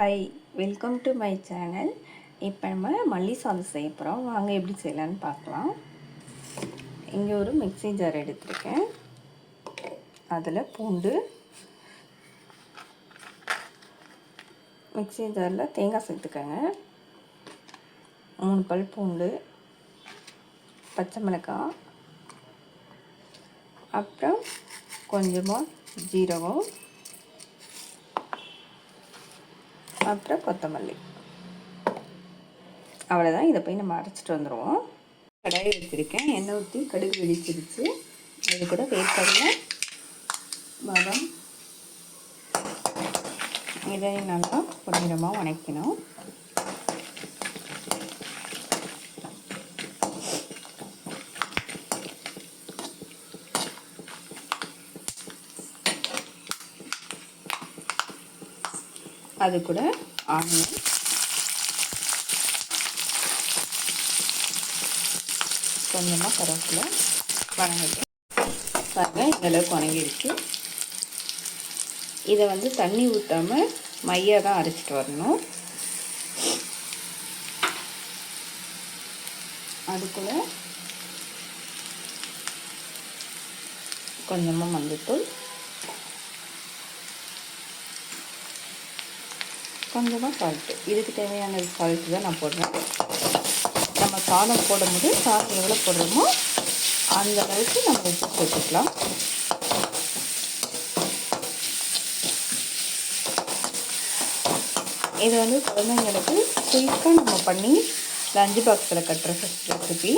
Hi, welcome to my channel. இப்போ நம்ம மல்லி சாதம் செய்ய போகிறோம். வாங்க எப்படி செய்யலான்னு பார்க்கலாம். இங்கே ஒரு மிக்ஸி ஜார் எடுத்துருக்கேன். அதில் பூண்டு, மிக்ஸி ஜாரில் தேங்காய் சேர்த்துக்கோங்க. 3 பல் பூண்டு, பச்சை மிளகாய், அப்புறம் கொஞ்சமாக ஜீரகம், அப்புறம் கொத்தமல்லி. அவ்வளோதான். இதை போய் நம்ம அரைச்சிட்டு வந்துடுவோம். கடாயை வச்சுருக்கேன். எண்ணெய் ஊற்றி கடுகு வெடிச்சிருச்சு. அது கூட வேர்க்கடலை, பாதாம், இதை நல்லா பொன்னிறமாக வணக்கணும். அது கூட ஆனியன், கொஞ்சமாக கருவேப்பிலை வணங்கிட்டு பாருங்கள். இந்தளவுக்கு வணங்கிடுச்சு. இதை தண்ணி ஊற்றாமல் மையாக தான் அரைச்சிட்டு வரணும். அதுக்குள்ள கொஞ்சமாக மஞ்சள்தூள், கொஞ்சமாக சால்ட்டு. இதுக்கு தேவையான சால்ட்டு தான் நான் போடுறேன். நம்ம சாதம் போடும்போது சாதம் எவ்வளோ போடுறோமோ அந்த அளவுக்கு நம்ம உப்பு போட்டுக்கலாம். இது குழந்தைங்களுக்கு குயிக்காக நம்ம பண்ணி லஞ்ச் பாக்ஸில் கட்டுற ரெசிபி.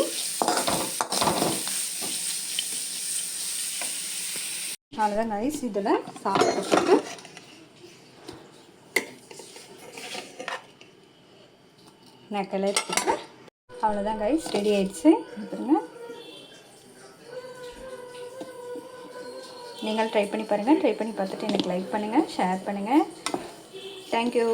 அவ்வளோதான் கைஸ். இதில் சாப்பிட்டு நான் கிளறிக்கிறேன். அவ்வளோதான் கைஸ், ரெடி ஆயிடுச்சு. பாருங்க, நீங்கள் ட்ரை பண்ணி பாருங்கள். ட்ரை பண்ணி பார்த்துட்டு எனக்கு லைக் பண்ணுங்கள், ஷேர் பண்ணுங்கள். தேங்க்யூ.